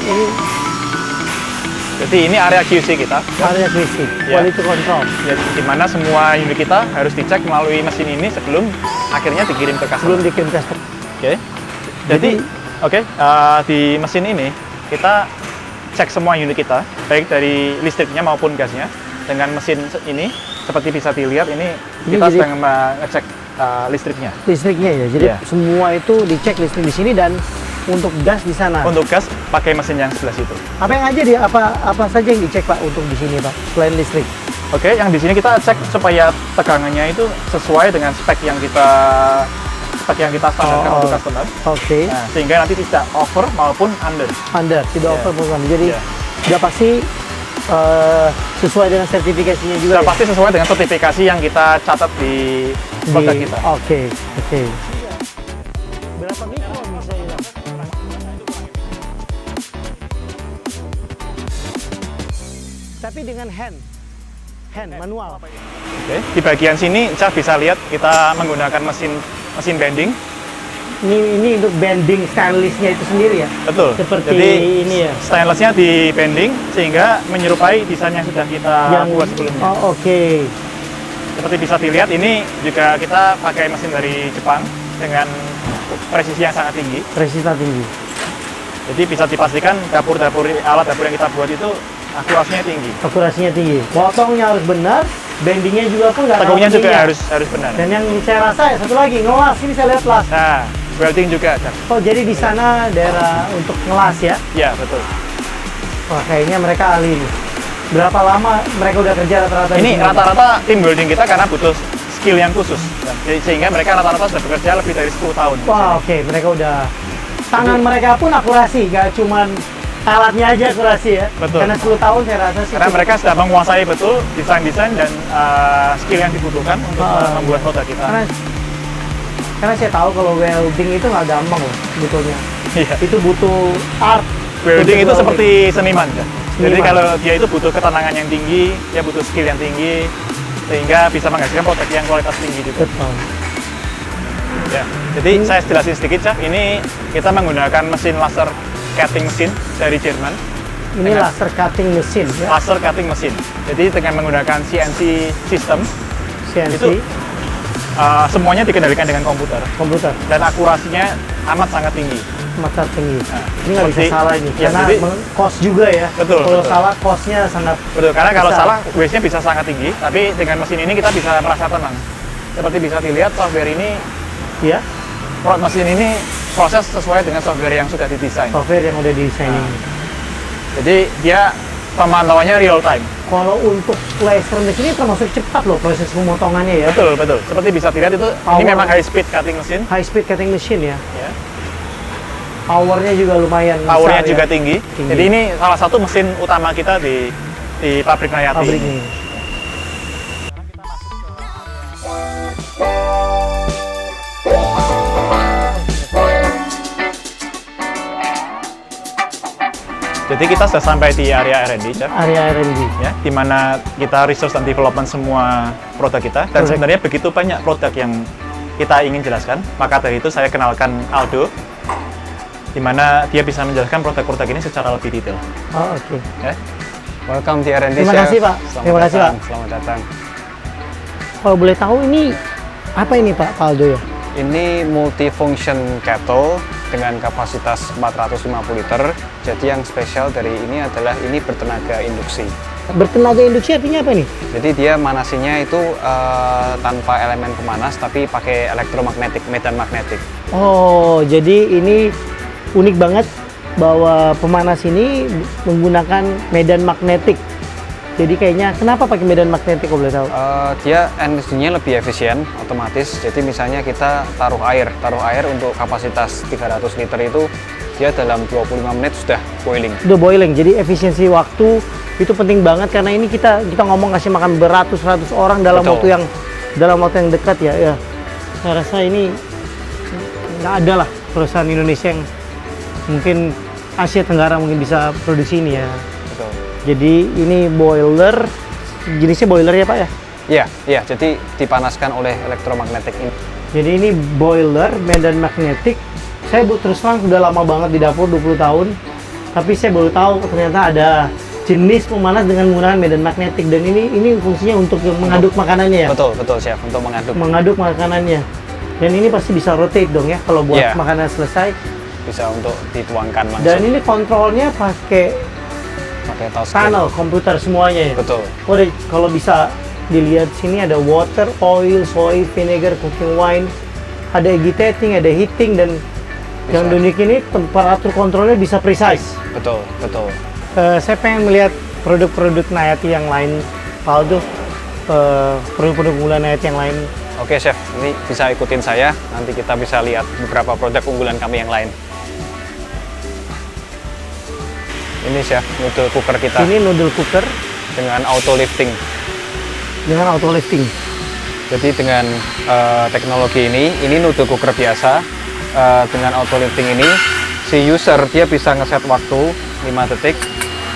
ini Jadi ini area QC kita. area QC, Ya. quality control. Ya, di mana semua unit kita harus dicek melalui mesin ini sebelum akhirnya dikirim ke Sebelum customer. dikirim customer. Oke. Jadi, di mesin ini kita cek semua unit kita, baik dari listriknya maupun gasnya. Dengan mesin ini, seperti bisa dilihat ini kita jadi- sedang mengecek listriknya. Listriknya ya, jadi Iya. semua itu dicek listrik di sini dan untuk gas di sana. Untuk gas pakai mesin yang sebelah situ. Apa yang aja dia? Apa saja yang dicek Pak untuk di sini Pak? Selain listrik. Oke, yang di sini kita cek supaya tegangannya itu sesuai dengan spek yang kita standarkan untuk customer. Oke. Nah, sehingga nanti tidak over maupun under. Under, tidak Iya. over program. Jadi Iya. sudah pasti sesuai dengan sertifikasinya juga. Sudah ya? pasti sesuai dengan sertifikasi yang kita catat di produk kita. Oke. Berapa mikron bisa hilang? Tapi dengan hand manual. Oke, di bagian sini Cah bisa lihat kita menggunakan mesin bending. Ini untuk bending stainlessnya itu sendiri ya. Betul. Seperti Jadi ini ya. stainlessnya di bending sehingga menyerupai desain yang sudah kita buat sebelumnya. Oh, oke. Seperti bisa dilihat ini juga kita pakai mesin dari Jepang dengan presisi yang sangat tinggi. Presisi tinggi. Jadi bisa dipastikan alat dapur yang kita buat itu akurasinya tinggi. Akurasinya tinggi. Potongnya harus benar, bendingnya juga pun nggak Tegungnya terlalu juga tinggi ya. harus benar. Dan yang saya rasa ya satu lagi ngelas, ini saya lihat las. Nah, welding juga ada. Oh jadi di sana daerah untuk ngelas ya? Ya, betul. Wah kayaknya mereka ahli nih. Berapa lama mereka udah kerja rata-rata? di Ini sini? rata-rata tim welding kita karena butuh skill yang khusus. Jadi, sehingga mereka rata-rata sudah bekerja lebih dari 10 tahun. Wah oke, mereka udah tangan mereka pun akurasi, gak cuman alatnya aja akurasi ya. Betul. Karena 10 tahun saya rasa sih. Karena mereka sudah menguasai betul desain-desain dan skill yang dibutuhkan untuk membuat produk kita. Karena saya tahu kalau welding itu nggak gampang loh sebetulnya. Iya. Itu butuh art. Welding itu untuk seperti seniman, ya. Jadi Seniman. kalau dia itu butuh ketenangan yang tinggi, dia butuh skill yang tinggi, sehingga bisa menghasilkan produk yang kualitas tinggi juga. Betul. Ya. Jadi saya jelasin sedikit, Cak. Ini kita menggunakan mesin laser cutting mesin dari Jerman. Ini Dengan laser cutting mesin ya. laser cutting mesin. Jadi dengan menggunakan CNC system, CNC itu semuanya dikendalikan dengan komputer komputer dan akurasinya amat sangat tinggi. mata tinggi. Nah, Ini nggak bisa seperti- salah ini. ya, Karena jadi- cost juga ya. Betul, Kalau betul. salah costnya sangat. Betul, karena kalau Besar. salah waste-nya bisa sangat tinggi, tapi dengan mesin ini kita bisa merasa tenang. Seperti bisa dilihat software ini, Ya, mesin ini proses sesuai dengan software yang sudah didesain. software yang udah desain Nah. ini. Jadi dia pemantauannya real time. Kalau untuk laser mesin ini termasuk cepat loh proses pemotongannya ya. Betul, betul. Seperti bisa dilihat itu, Power. ini memang high speed cutting mesin. High speed cutting machine ya. Ya. Powernya juga lumayan Powernya besar juga ya. tinggi. Tinggi. Jadi ini salah satu mesin utama kita di pabrik Nayati. Pabrik ini. ini. Jadi kita sudah sampai di area R&D, Chef. Area R&D. Ya, di mana kita research dan development semua produk kita. Dan Produk. sebenarnya begitu banyak produk yang kita ingin jelaskan. Maka dari itu saya kenalkan Aldo, di mana dia bisa menjelaskan produk-produk ini secara lebih detail. Oh, oke. Ya. Welcome di R&D Terima Chef. kasih, Pak. Selamat Terima kasih, datang, Pak. Selamat datang. Kalau boleh tahu ini apa ini Pak Aldo ya? Ini multifunction kettle dengan kapasitas 450 liter. Jadi yang spesial dari ini adalah ini bertenaga induksi. Bertenaga induksi artinya apa nih? Jadi dia manasinya itu tanpa elemen pemanas tapi pakai elektromagnetik, medan magnetik. Oh, jadi ini unik banget bahwa pemanas ini menggunakan medan magnetik. Jadi kayaknya kenapa pakai medan magnetik kalau boleh tahu? Dia energinya lebih efisien, otomatis. Jadi misalnya kita taruh air untuk kapasitas 300 liter itu dia dalam 25 menit sudah boiling. Udah boiling, jadi efisiensi waktu itu penting banget karena ini kita ngomong kasih makan beratus-ratus orang dalam Betul. waktu yang dekat ya. Ya, saya rasa ini nggak ada lah perusahaan Indonesia yang mungkin Asia Tenggara mungkin bisa produksi ini ya. Betul. Jadi ini boiler, jenisnya boiler ya Pak ya? Iya, jadi dipanaskan oleh elektromagnetik ini. Jadi ini boiler medan magnetik. Saya terus terang sudah lama banget di dapur 20 tahun. Tapi saya baru tahu ternyata ada jenis pemanas dengan menggunakan medan magnetik, dan ini fungsinya untuk mengaduk makanannya ya. Betul chef, untuk mengaduk. Mengaduk makanannya. Dan ini pasti bisa rotate dong ya kalau buat makanan selesai. Bisa untuk dituangkan langsung. Dan ini kontrolnya pakai touchscreen. panel komputer semuanya ya. Betul. Oh, kalau bisa dilihat sini ada water, oil, soy, vinegar, cooking wine, ada agitating, ada heating, dan yang unik ini temperatur kontrolnya bisa precise. Betul. Saya pengen melihat produk-produk Nayati yang lain, Pak Aldo, produk-produk unggulan Nayati yang lain. Oke chef, ini bisa ikutin saya, nanti kita bisa lihat beberapa produk unggulan kami yang lain. Ini chef, noodle cooker kita. Ini noodle cooker dengan auto lifting. Jadi dengan teknologi ini noodle cooker biasa, dengan auto lifting ini, si user dia bisa ngeset waktu 5 detik,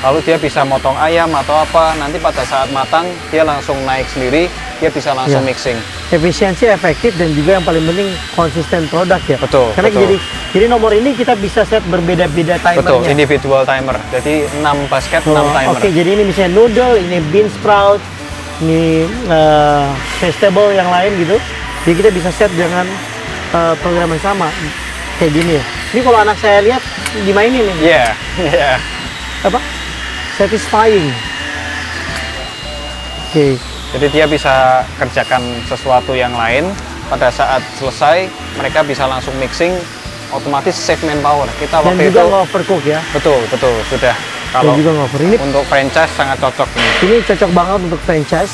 lalu dia bisa motong ayam atau apa, nanti pada saat matang dia langsung naik sendiri, dia bisa langsung mixing. Efisiensi, efektif, dan juga yang paling penting konsisten produk ya. Betul. Karena jadi nomor ini kita bisa set berbeda-beda timernya. Betul, individual timer. Jadi 6 basket, 6 timer. Oke, jadi ini misalnya noodle, ini bean sprout, ini vegetable yang lain gitu. Jadi kita bisa set dengan program yang sama kayak gini ya. Ini kalau anak saya lihat dimainin nih. Iya. Apa? Satisfying. Oke. Jadi dia bisa kerjakan sesuatu yang lain, pada saat selesai mereka bisa langsung mixing, otomatis save manpower. Kita Dan waktu juga itu nggak overcook ya. betul sudah. Kalau juga nggak over. Ini untuk franchise sangat cocok nih. Ini cocok banget untuk franchise.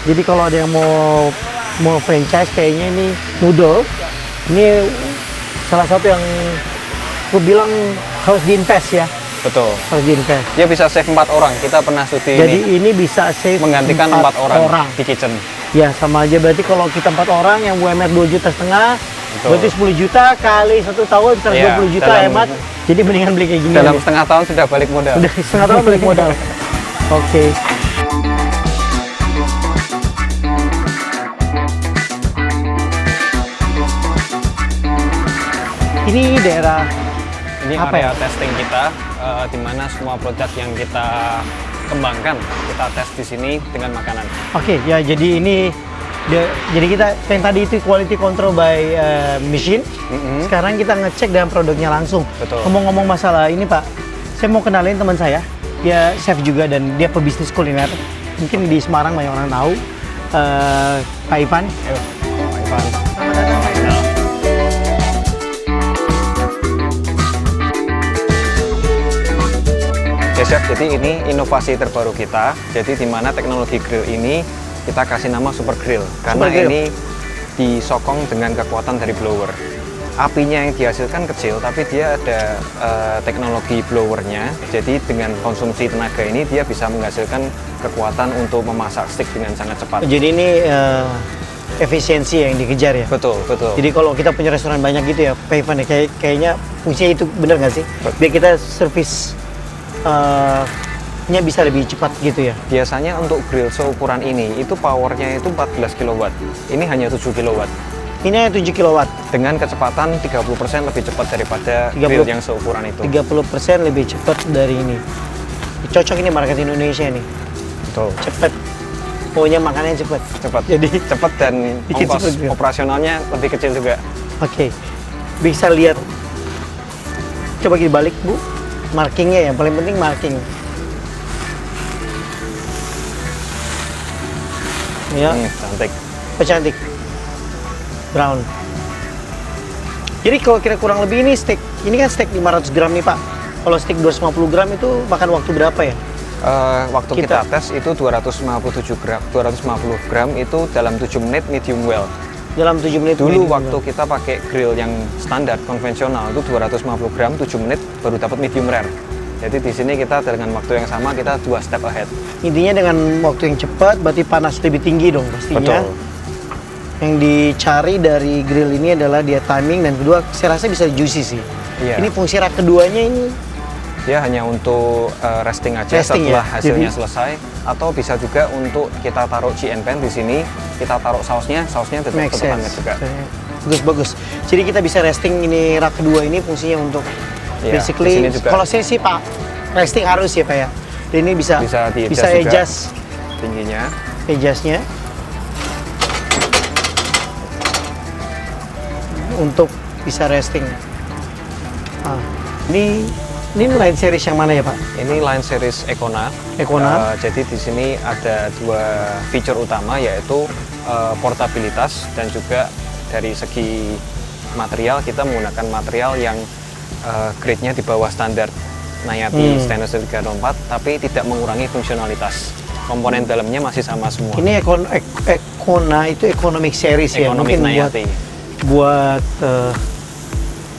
Jadi kalau ada yang mau franchise, kayaknya ini noodle. Ini salah satu yang aku bilang harus diinvest ya. Betul. Harus diinvest. Dia bisa save 4 orang. Kita pernah studi Jadi ini bisa save menggantikan 4 orang di kitchen. Ya sama aja, berarti kalau kita 4 orang yang UMR 2,5 juta, berarti 10 juta kali 1 tahun 120 juta hemat. Jadi mendingan beli kayak gini. Dalam setengah tahun sudah balik modal. Udah setengah tahun balik modal. Oke. Ini daerah Ini apa area ya? testing kita, di mana semua produk yang kita kembangkan kita tes di sini dengan makanan. Oke, ya jadi ini jadi kita yang tadi itu quality control by machine. Sekarang kita ngecek dengan produknya langsung. Betul. Ngomong-ngomong masalah ini Pak, saya mau kenalin teman saya. Dia chef juga dan dia pebisnis kuliner. Mungkin di Semarang banyak orang tahu. Pak Ivan. Ayo, Pak Ivan. Selamat datang Pak Ivan. Ya chef, jadi ini inovasi terbaru kita. Jadi di mana teknologi grill ini kita kasih nama Super Grill karena Super Grill. ini disokong dengan kekuatan dari blower. Apinya yang dihasilkan kecil, tapi dia ada teknologi blowernya. Jadi dengan konsumsi tenaga ini dia bisa menghasilkan kekuatan untuk memasak steak dengan sangat cepat. Jadi ini efisiensi yang dikejar ya. Betul. Jadi kalau kita punya restoran banyak gitu ya, Pak Ivan ya, kayaknya fungsinya itu bener nggak sih? Biar kita servis nya bisa lebih cepat gitu ya. Biasanya untuk grill seukuran ini itu powernya itu 14 kW. Ini hanya 7 kW. Ini 7 kW. Dengan kecepatan 30% lebih cepat daripada 30. grill yang seukuran itu. 30% lebih cepat dari ini. Cocok ini market Indonesia nih. Betul. Cepet. Pokoknya makanannya cepet. Cepat. Jadi cepat dan bikin ongkos super grill. operasionalnya lebih kecil juga. Oke. Bisa lihat. Coba kita balik, Bu. Markingnya yang paling penting marking. Ya. Cantik. Cantik. Brown. Jadi kalau kira kurang lebih ini steak. Ini kan steak 500 gram nih Pak. Kalau steak 250 gram itu makan waktu berapa ya? Waktu kita tes itu 250 gram itu dalam 7 menit medium well. Dalam 7 menit. Dulu medium waktu well. kita pakai grill yang standar konvensional itu 250 gram 7 menit baru dapat medium rare. Jadi di sini kita dengan waktu yang sama kita 2 step ahead. Intinya dengan waktu yang cepat berarti panas lebih tinggi dong pastinya. Betul. Yang dicari dari grill ini adalah dia timing, dan kedua saya rasa bisa juicy sih. Iya. Ini fungsi rak keduanya ini Dia hanya untuk resting aja Resting setelah ya? hasilnya Jadi- selesai, atau bisa juga untuk kita taruh GN pan di sini, kita taruh sausnya tetap make hangat sense. juga. Bagus. Jadi kita bisa resting ini rak kedua ini fungsinya untuk Iya, Basically, di sini juga. kalau saya sih Pak, resting harus ya Pak ya. Dan ini bisa Bisa di-adjust bisa juga. adjust Tingginya. adjustnya untuk bisa resting. Ah, ini line series yang mana ya Pak? Ini line series Econa. Econa. Jadi di sini ada dua feature utama, yaitu portabilitas dan juga dari segi material kita menggunakan material yang grade-nya di bawah standar Nayati stainless steel 304, tapi tidak mengurangi fungsionalitas. Komponen dalamnya masih sama semua. Ini Econa itu economic series ya, Economic mungkin Nayati. buat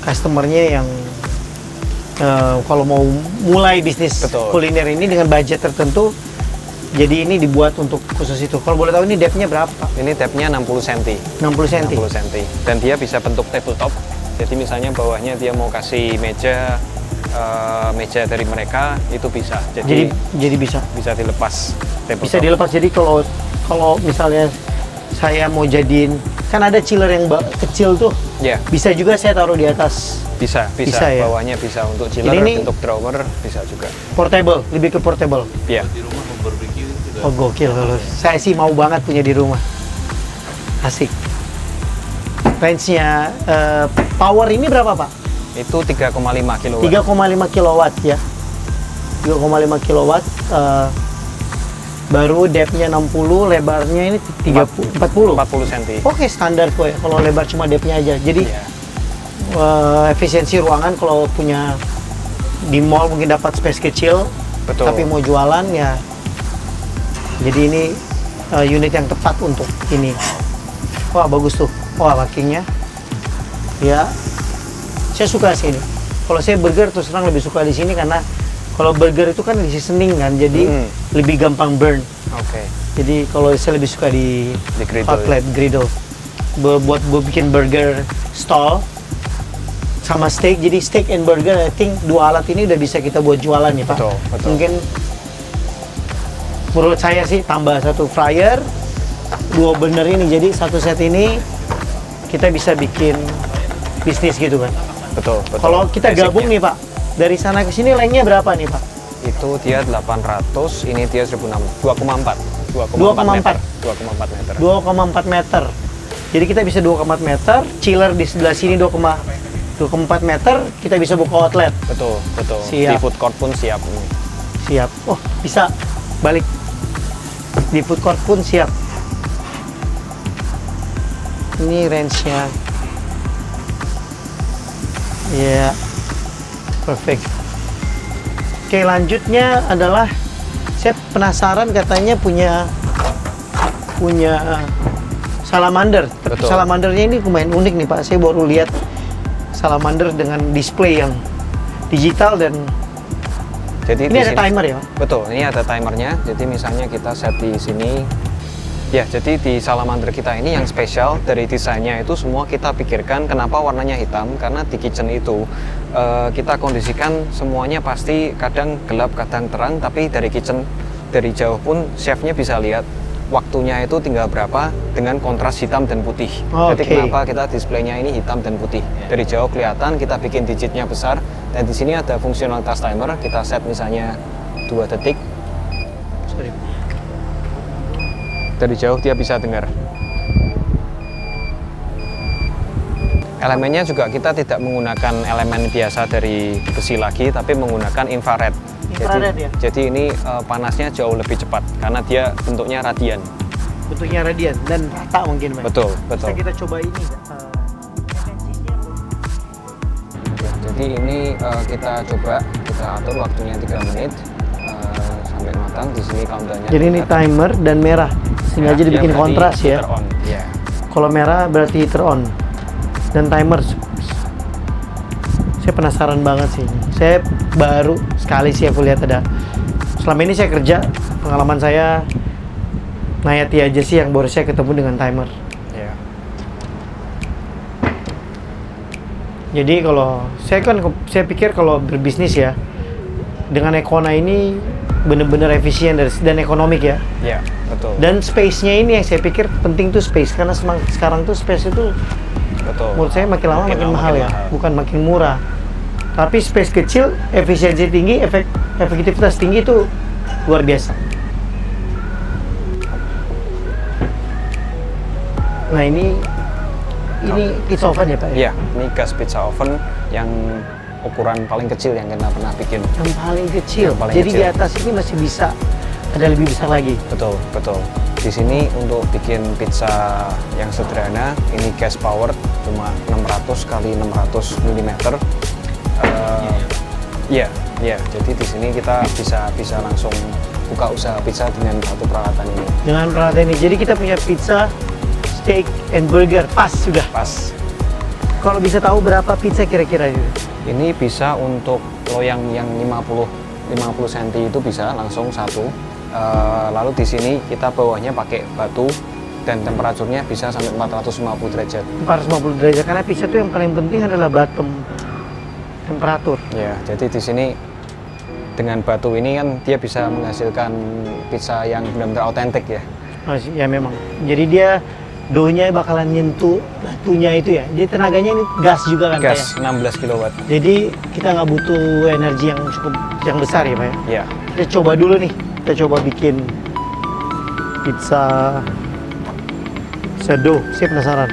customernya yang kalau mau mulai bisnis Betul. kuliner ini dengan budget tertentu, jadi ini dibuat untuk khusus itu. Kalau boleh tahu ini depth-nya berapa? Ini depth-nya 60 cm. 60 cm. 60 cm. Dan dia bisa bentuk tabletop. Jadi misalnya bawahnya dia mau kasih meja meja dari mereka itu bisa. Jadi bisa Dilepas tabletop. bisa dilepas. Jadi kalau misalnya saya mau jadiin, kan ada chiller yang kecil tuh, Ya, bisa juga saya taruh di atas. bisa. Bisa ya? Bawahnya bisa untuk chiller, Ini untuk drawer bisa juga. Portable, lebih ke portable. Ya. Oh gokil kalau saya sih mau banget punya di rumah. Asik. Range-nya power ini berapa Pak? Itu 3,5 kW. 3,5 kilowatt ya. 3,5 kilowatt. Baru depth-nya 60, lebarnya ini 40. 40 cm. Oke, standar kok ya. Kalau lebar cuma depth-nya aja. Jadi Ya. efisiensi ruangan kalau punya di mall mungkin dapat space kecil, Betul. tapi mau jualan ya. Jadi ini unit yang tepat untuk ini. Wah bagus tuh. Wah packingnya. Ya, saya suka sih ini. Kalau saya burger terus terang lebih suka di sini karena kalau burger itu kan di seasoning kan, jadi lebih gampang burn. Oke. Jadi kalau saya lebih suka di griddle, hot plate griddle. Buat bikin burger stall sama steak. Jadi steak and burger, I think dua alat ini udah bisa kita buat jualan ya Pak. Betul, betul. Mungkin menurut saya sih tambah satu fryer, dua burner ini, jadi satu set ini kita bisa bikin bisnis gitu kan. Betul. Kalau kita gabung nih Pak, dari sana ke sini lengthnya berapa nih Pak? Itu dia 800, ini dia 2,4. 2,4 meter. 2,4 meter. Jadi kita bisa 2,4 meter, chiller di sebelah sini 2,4 meter, kita bisa buka outlet. Betul. Siap. Di food court pun siap ini. Siap. Oh, bisa balik. Di food court pun siap. Ini range-nya. Ya. Perfect. Oke, lanjutnya adalah saya penasaran katanya punya salamander. Betul. Salamandernya ini lumayan unik nih Pak. Saya baru lihat salamander dengan display yang digital dan Jadi ini di ada sini- timer ya Pak? Betul, ini ada timernya. Jadi misalnya kita set di sini. Ya, jadi di salamander kita ini yang spesial dari desainnya itu semua kita pikirkan kenapa warnanya hitam, karena di kitchen itu kita kondisikan semuanya pasti kadang gelap, kadang terang, tapi dari kitchen dari jauh pun chefnya bisa lihat waktunya itu tinggal berapa dengan kontras hitam dan putih. Jadi Oke. kenapa kita displaynya ini hitam dan putih. Dari jauh kelihatan, kita bikin digitnya besar, dan di sini ada fungsionalitas timer, kita set misalnya 2 detik. Sorry. Dari jauh dia bisa dengar. Elemennya juga kita tidak menggunakan elemen biasa dari besi lagi, tapi menggunakan infrared. Infrared ya? Jadi ini panasnya jauh lebih cepat karena dia bentuknya radian. Bentuknya radian dan rata mungkin Pak. Betul. Bisa kita coba ini. Ya, jadi ini kita coba, kita atur waktunya 3 menit sampai matang. Di sini counternya. Jadi ini timer dan merah. Sengaja dibikin kontras ya. On. Ya. Kalau merah berarti heater on. Dan timer. Saya penasaran banget sih. Saya baru sekali sih aku lihat ada. Selama ini saya kerja, pengalaman saya Nayati aja sih yang baru saya ketemu dengan timer. Ya. Jadi kalau saya pikir kalau berbisnis ya dengan Econa ini bener-bener efisien dan ekonomik ya. Ya, betul. Dan space-nya ini yang saya pikir penting tuh space, karena sekarang tuh space itu Betul. menurut saya makin lama makin mahal ya, bukan makin murah. Tapi space kecil, efisiensi tinggi, efektivitas tinggi itu luar biasa. Nah ini pizza oven ya Pak? Iya, ini gas pizza oven yang ukuran paling kecil yang kita pernah bikin. Yang paling kecil. Yang paling Jadi kecil. di atas ini masih bisa ada lebih besar lagi. Betul, betul. Di sini untuk bikin pizza yang sederhana, ini gas powered cuma 600 kali 600 mm. Iya. Jadi di sini kita bisa langsung buka usaha pizza dengan satu peralatan ini. Dengan peralatan ini. Jadi kita punya pizza, steak, and burger. Pas sudah. Pas. Kalau bisa tahu berapa pizza kira-kira itu? Ini bisa untuk loyang yang 50 cm itu bisa langsung satu. Lalu di sini kita bawahnya pakai batu dan temperaturnya bisa sampai 450 derajat. 450 derajat karena pizza itu yang paling penting adalah bottom temperatur. Ya, jadi di sini dengan batu ini kan dia bisa menghasilkan pizza yang benar-benar otentik ya. Masih ya memang. Jadi dia doughnya bakalan nyentuh batunya itu ya. Jadi tenaganya ini gas juga kan Gas Pak ya? 16 kW. Jadi kita nggak butuh energi yang cukup yang besar ya Pak ya? Ya. Kita coba dulu nih. Kita coba bikin pizza dough. Saya penasaran.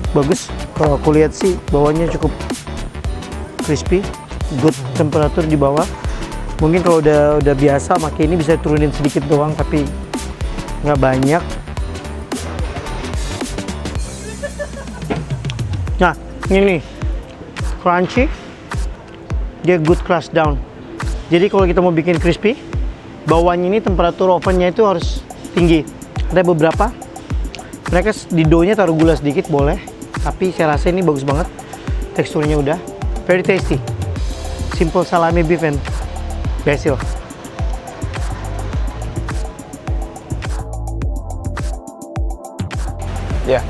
Bagus, kalau aku lihat sih bawahnya cukup crispy, good temperatur di bawah. Mungkin kalau udah biasa pakai ini bisa turunin sedikit doang, tapi nggak banyak. Nah, ini nih, crunchy, dia good crush down. Jadi kalau kita mau bikin crispy, bawahnya ini temperatur ovennya itu harus tinggi. Ada beberapa, mereka di doughnya taruh gula sedikit boleh. Tapi saya rasa ini bagus banget, teksturnya udah very tasty. Simple salami beef and basil. Ya,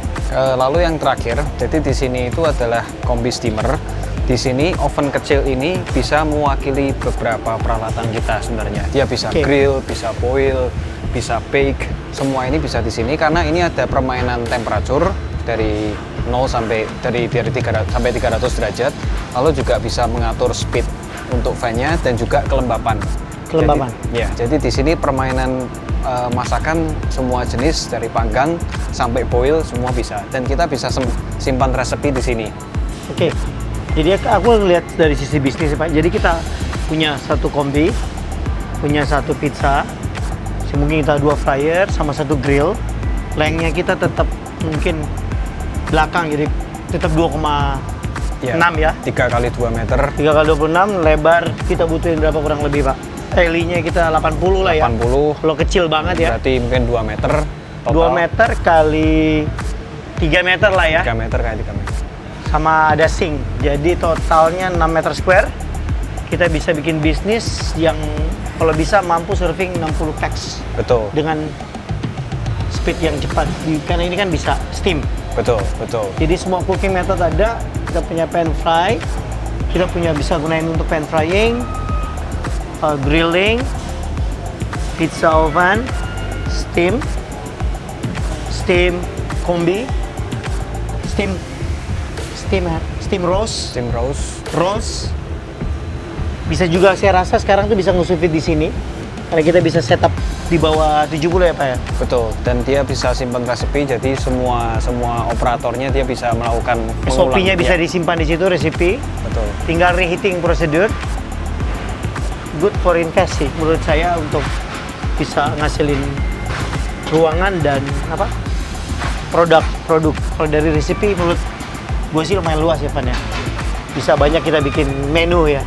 lalu yang terakhir, jadi di sini itu adalah kombi steamer. Di sini oven kecil ini bisa mewakili beberapa peralatan kita sebenarnya. Dia bisa grill, bisa boil, bisa bake. Semua ini bisa di sini karena ini ada permainan temperatur dari 0 sampai 300 sampai 300 derajat. Lalu juga bisa mengatur speed untuk fan-nya dan juga kelembapan. Kelembapan. Jadi di sini permainan masakan semua jenis dari panggang sampai boil semua bisa. Dan kita bisa simpan resepi di sini. Oke. Jadi aku lihat dari sisi bisnis Pak. Jadi kita punya satu kombi, punya satu pizza, mungkin kita 2 fryer sama 1 grill. Lengthnya kita tetap mungkin belakang, jadi tetap 2,6 ya. 3 kali 2 meter. 3 kali 26, lebar kita butuhin berapa kurang lebih Pak? L-nya kita 80 lah ya. 80. Kalau kecil banget ya. Berarti mungkin 2 meter total. 2 meter kali 3 meter lah ya. 3 meter kali 3 meter. Sama ada sink. Jadi totalnya 6 meter square. Kita bisa bikin bisnis yang kalau bisa mampu serving 60 packs. Betul. Dengan speed yang cepat. Karena ini kan bisa steam. Betul, betul. Jadi semua cooking method ada. Kita punya pan fry. Kita punya bisa gunain untuk pan frying, grilling, pizza oven, steam kombi, steam roast. Steam roast. Bisa juga saya rasa sekarang tuh bisa nge-sous-vide di sini. Karena kita bisa setup di bawah 70 ya Pak ya? Betul, dan dia bisa simpan resepi, jadi semua operatornya dia bisa melakukan SOP-nya bisa disimpan di situ, resepi. Betul. Tinggal Tinggal reheating prosedur. Good for invest sih menurut saya untuk bisa ngasilin ruangan dan produk. Kalau dari resepi menurut gue sih lumayan luas ya Pan ya. Bisa banyak kita bikin menu ya.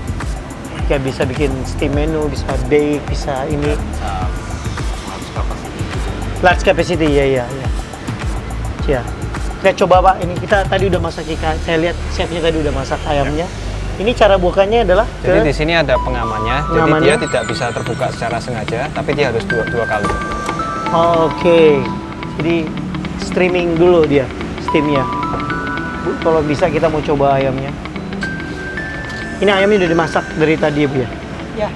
kayak bisa bikin steam menu, bisa bake, bisa ini large capacity, ya. Ya, kita coba Pak. Ini kita tadi udah masak ikan. Saya lihat chefnya tadi udah masak ayamnya. Ini cara bukannya adalah Jadi di sini ada pengamannya. Jadi Pengamannya? dia tidak bisa terbuka secara sengaja, tapi dia harus dua kali. Oke. Jadi streaming dulu dia, steamnya. Bu, kalau bisa kita mau coba ayamnya. Ini ayamnya udah dimasak dari tadi ya Bu ya? Ya.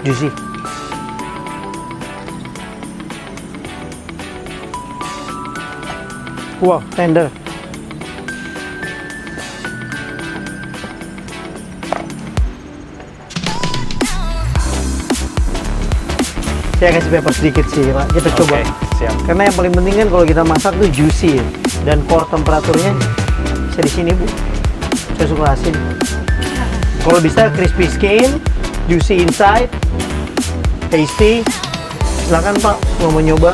Juicy. Wow, tender. Saya kasih pepper sedikit sih, Pak. Kita coba. Oke, siap. Karena yang paling penting kan kalau kita masak tuh juicy ya. Dan core temperaturnya bisa di sini, Bu. Saya suka asin. Kalau bisa crispy skin, juicy inside, tasty. Silakan Pak, mau nyoba.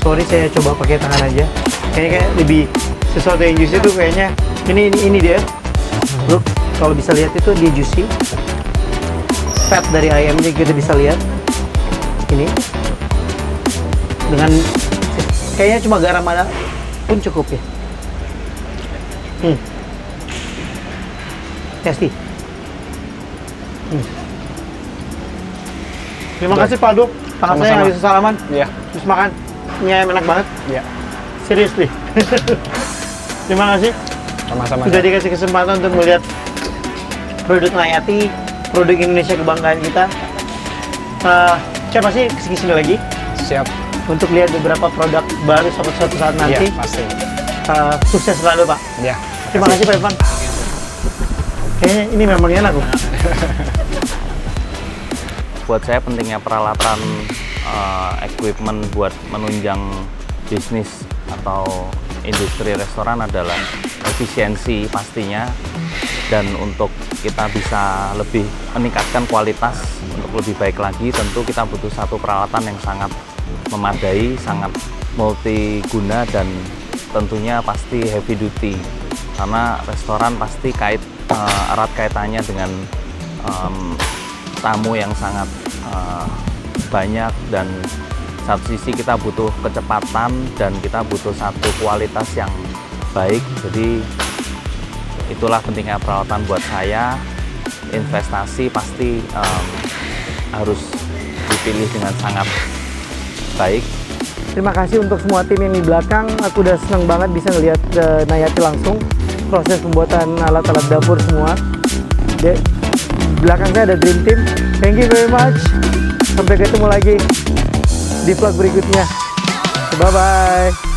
Sorry saya coba pakai tangan aja. Kayaknya lebih sesuatu yang juicy tuh kayaknya ini dia. Look, kalau bisa lihat itu dia juicy. Fat dari ayamnya kita bisa lihat. Ini dengan kayaknya cuma garam ada pun cukup ya. Tasty. Terima kasih Pak Duk. Tangan saya Sama-sama. nggak bisa salaman. Iya. Terus makan. Ini ayam enak banget. Iya. Seriously. Terima kasih Sama-sama. sudah dikasih kesempatan untuk melihat produk Nayati, produk Indonesia kebanggaan kita. Saya pasti kesini lagi Siap. untuk lihat beberapa produk baru suatu saat nanti. Iya, pasti. Sukses selalu Pak. Ya. Terima kasih Pak Irfan. Kayaknya ini memang enak loh. Buat saya pentingnya peralatan equipment buat menunjang bisnis atau industri restoran adalah efisiensi pastinya, dan untuk kita bisa lebih meningkatkan kualitas untuk lebih baik lagi tentu kita butuh satu peralatan yang sangat memadai, sangat multiguna, dan tentunya pasti heavy duty karena restoran pasti erat kaitannya dengan tamu yang sangat banyak, dan satu sisi kita butuh kecepatan dan kita butuh satu kualitas yang baik. Jadi itulah pentingnya peralatan buat saya. Investasi pasti harus dipilih dengan sangat baik. Terima kasih untuk semua tim yang di belakang. Aku udah seneng banget bisa ngelihat Nayati langsung proses pembuatan alat-alat dapur semua. Di belakang saya ada Dream Team. Thank you very much. Sampai ketemu lagi di vlog berikutnya. Bye bye.